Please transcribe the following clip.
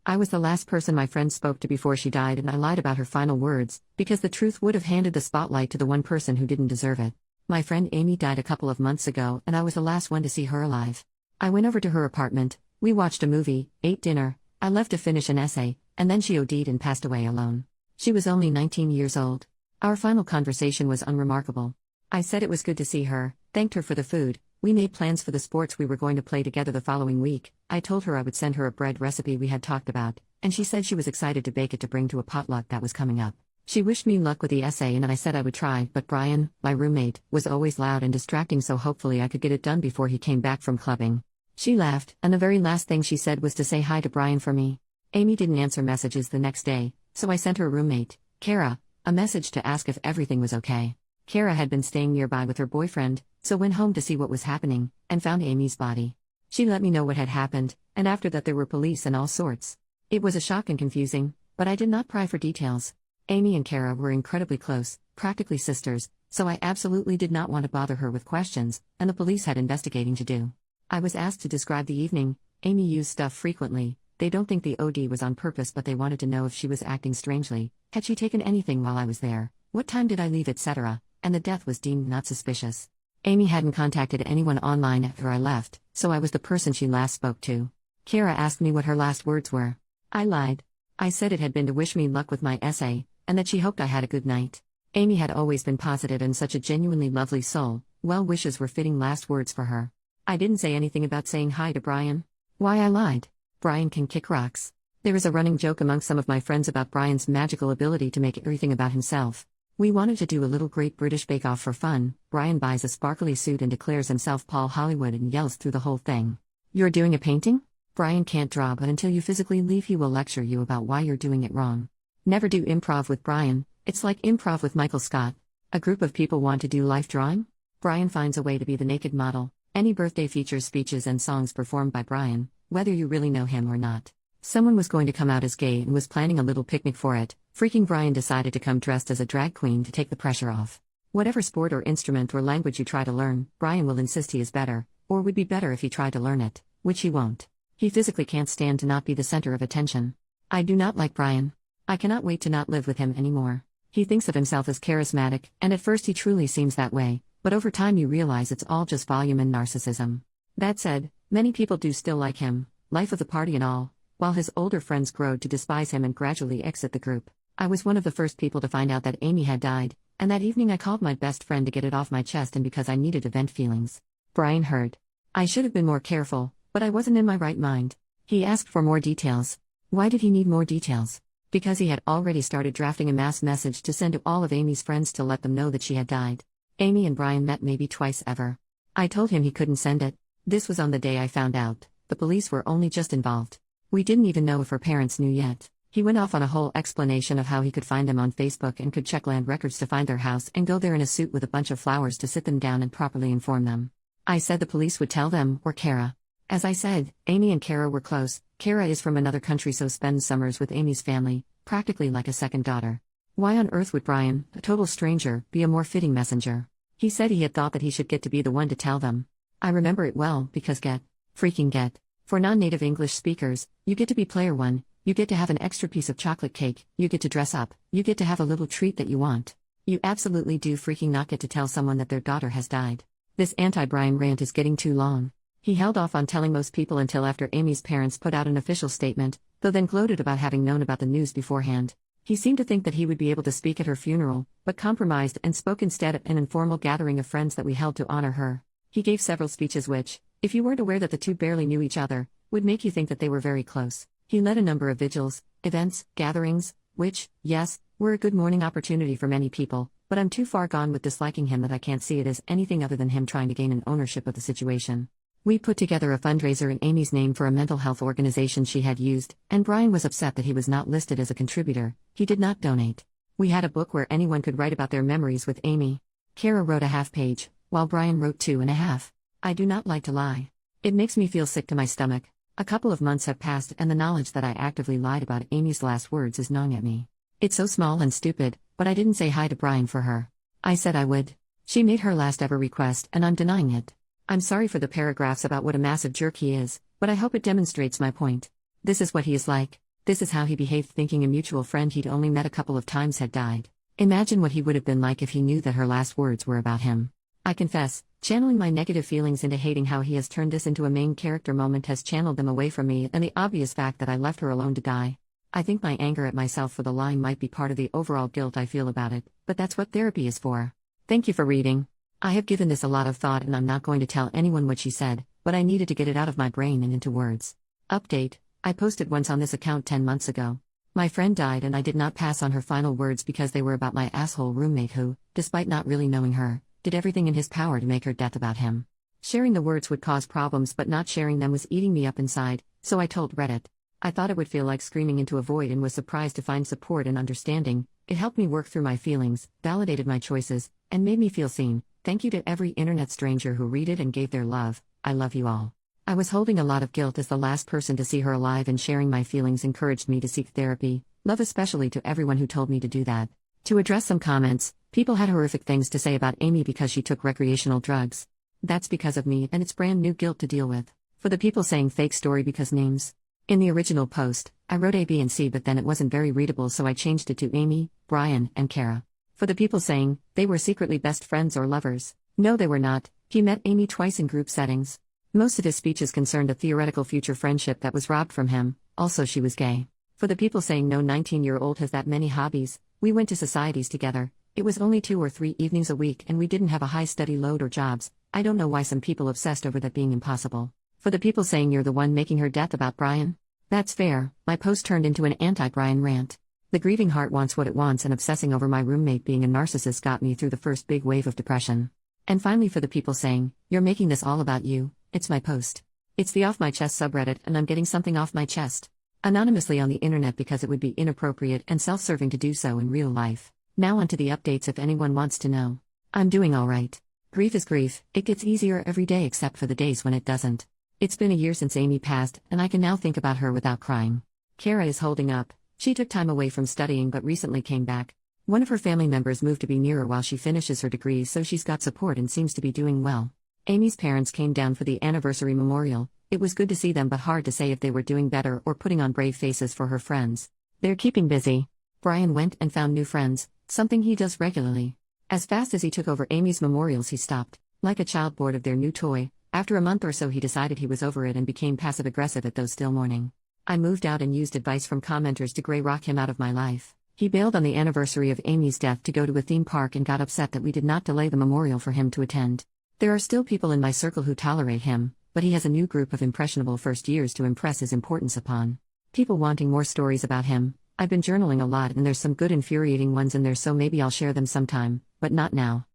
I was the last person my friend spoke to before she died, and I lied about her final words, because the truth would have handed the spotlight to the one person who didn't deserve it. My friend Amy died a couple of months ago, and I was the last one to see her alive. I went over to her apartment, we watched a movie, ate dinner, I left to finish an essay, and then she OD'd and passed away alone. She was only 19 years old. Our final conversation was unremarkable. I said it was good to see her, thanked her for the food, we made plans for the sports we were going to play together the following week. I told her I would send her a bread recipe we had talked about, and she said she was excited to bake it to bring to a potluck that was coming up. She wished me luck with the essay and I said I would try, but Brian, my roommate, was always loud and distracting, so hopefully I could get it done before he came back from clubbing. She laughed, and the very last thing she said was to say hi to Brian for me. Amy didn't answer messages the next day, so I sent her roommate, Kara, a message to ask if everything was okay. Kara had been staying nearby with her boyfriend, so went home to see what was happening, and found Amy's body. She let me know what had happened, and after that there were police and all sorts. It was a shock and confusing, but I did not pry for details. Amy and Kara were incredibly close, practically sisters, so I absolutely did not want to bother her with questions, and the police had investigating to do. I was asked to describe the evening. Amy used stuff frequently. They don't think the OD was on purpose, but they wanted to know if she was acting strangely. Had she taken anything while I was there? What time did I leave, etc.? And the death was deemed not suspicious. Amy hadn't contacted anyone online after I left, so I was the person she last spoke to. Kara asked me what her last words were. I lied. I said it had been to wish me luck with my essay, and that she hoped I had a good night. Amy had always been positive and such a genuinely lovely soul. Well wishes were fitting last words for her. I didn't say anything about saying hi to Brian. Why I lied? Brian can kick rocks. There is a running joke among some of my friends about Brian's magical ability to make everything about himself. We wanted to do a little Great British Bake Off for fun. Brian buys a sparkly suit and declares himself Paul Hollywood and yells through the whole thing. You're doing a painting? Brian can't draw, but until you physically leave he will lecture you about why you're doing it wrong. Never do improv with Brian. It's like improv with Michael Scott. A group of people want to do life drawing? Brian finds a way to be the naked model. Any birthday features speeches and songs performed by Brian, whether you really know him or not. Someone was going to come out as gay and was planning a little picnic for it. Freaking Brian decided to come dressed as a drag queen to take the pressure off. Whatever sport or instrument or language you try to learn, Brian will insist he is better, or would be better if he tried to learn it, which he won't. He physically can't stand to not be the center of attention. I do not like Brian. I cannot wait to not live with him anymore. He thinks of himself as charismatic, and at first he truly seems that way, but over time you realize it's all just volume and narcissism. That said, many people do still like him, life of the party and all, while his older friends grow to despise him and gradually exit the group. I was one of the first people to find out that Amy had died, and that evening I called my best friend to get it off my chest, and because I needed to vent feelings. Brian heard. I should have been more careful, but I wasn't in my right mind. He asked for more details. Why did he need more details? Because he had already started drafting a mass message to send to all of Amy's friends to let them know that she had died. Amy and Brian met maybe twice ever. I told him he couldn't send it. This was on the day I found out. The police were only just involved. We didn't even know if her parents knew yet. He went off on a whole explanation of how he could find them on Facebook and could check land records to find their house and go there in a suit with a bunch of flowers to sit them down and properly inform them. I said the police would tell them, or Kara. As I said, Amy and Kara were close. Kara is from another country, so spends summers with Amy's family, practically like a second daughter. Why on earth would Brian, a total stranger, be a more fitting messenger? He said he had thought that he should get to be the one to tell them. I remember it well, because freaking get. For non-native English speakers, you get to be player one, you get to have an extra piece of chocolate cake, you get to dress up, you get to have a little treat that you want. You absolutely do freaking not get to tell someone that their daughter has died. This anti-Brian rant is getting too long. He held off on telling most people until after Amy's parents put out an official statement, though then gloated about having known about the news beforehand. He seemed to think that he would be able to speak at her funeral, but compromised and spoke instead at an informal gathering of friends that we held to honor her. He gave several speeches which, if you weren't aware that the two barely knew each other, would make you think that they were very close. He led a number of vigils, events, gatherings, which, yes, were a good morning opportunity for many people, but I'm too far gone with disliking him that I can't see it as anything other than him trying to gain an ownership of the situation. We put together a fundraiser in Amy's name for a mental health organization she had used, and Brian was upset that he was not listed as a contributor. He did not donate. We had a book where anyone could write about their memories with Amy. Kara wrote a half page, while Brian wrote 2.5. I do not like to lie. It makes me feel sick to my stomach. A couple of months have passed and the knowledge that I actively lied about Amy's last words is gnawing at me. It's so small and stupid, but I didn't say hi to Brian for her. I said I would. She made her last ever request and I'm denying it. I'm sorry for the paragraphs about what a massive jerk he is, but I hope it demonstrates my point. This is what he is like. This is how he behaved, thinking a mutual friend he'd only met a couple of times had died. Imagine what he would have been like if he knew that her last words were about him. I confess, channeling my negative feelings into hating how he has turned this into a main character moment has channeled them away from me and the obvious fact that I left her alone to die. I think my anger at myself for the lying might be part of the overall guilt I feel about it, but that's what therapy is for. Thank you for reading. I have given this a lot of thought and I'm not going to tell anyone what she said, but I needed to get it out of my brain and into words. Update: I posted once on this account 10 months ago. My friend died and I did not pass on her final words because they were about my asshole roommate who, despite not really knowing her, did everything in his power to make her death about him. Sharing the words would cause problems, but not sharing them was eating me up inside, so I told Reddit. I thought it would feel like screaming into a void and was surprised to find support and understanding. It helped me work through my feelings, validated my choices, and made me feel seen. Thank you to every internet stranger who read it and gave their love. I love you all. I was holding a lot of guilt as the last person to see her alive, and sharing my feelings encouraged me to seek therapy. Love especially to everyone who told me to do that. To address some comments, people had horrific things to say about Amy because she took recreational drugs. That's because of me, and it's brand new guilt to deal with. For the people saying fake story because names. In the original post, I wrote A, B, and C, but then it wasn't very readable, so I changed it to Amy, Brian, and Kara. For the people saying they were secretly best friends or lovers. No, they were not. He met Amy twice in group settings. Most of his speeches concerned a theoretical future friendship that was robbed from him. Also, she was gay. For the people saying no 19-year-old has that many hobbies, we went to societies together. It was only 2 or 3 evenings a week and we didn't have a high study load or jobs. I don't know why some people obsessed over that being impossible. For the people saying you're the one making her death about Brian. That's fair. My post turned into an anti-Brian rant. The grieving heart wants what it wants, and obsessing over my roommate being a narcissist got me through the first big wave of depression. And finally, for the people saying, you're making this all about you, it's my post. It's the Off My Chest subreddit and I'm getting something off my chest. Anonymously on the internet because it would be inappropriate and self-serving to do so in real life. Now onto the updates if anyone wants to know. I'm doing alright. Grief is grief, it gets easier every day except for the days when it doesn't. It's been a year since Amy passed, and I can now think about her without crying. Kara is holding up. She took time away from studying but recently came back. One of her family members moved to be near her while she finishes her degree, so she's got support and seems to be doing well. Amy's parents came down for the anniversary memorial. It was good to see them, but hard to say if they were doing better or putting on brave faces for her friends. They're keeping busy. Brian went and found new friends, something he does regularly. As fast as he took over Amy's memorials, he stopped, like a child bored of their new toy. After a month or so he decided he was over it and became passive-aggressive at those still mourning. I moved out and used advice from commenters to grey rock him out of my life. He bailed on the anniversary of Amy's death to go to a theme park and got upset that we did not delay the memorial for him to attend. There are still people in my circle who tolerate him, but he has a new group of impressionable first years to impress his importance upon. People wanting more stories about him. I've been journaling a lot and there's some good infuriating ones in there, so maybe I'll share them sometime, but not now.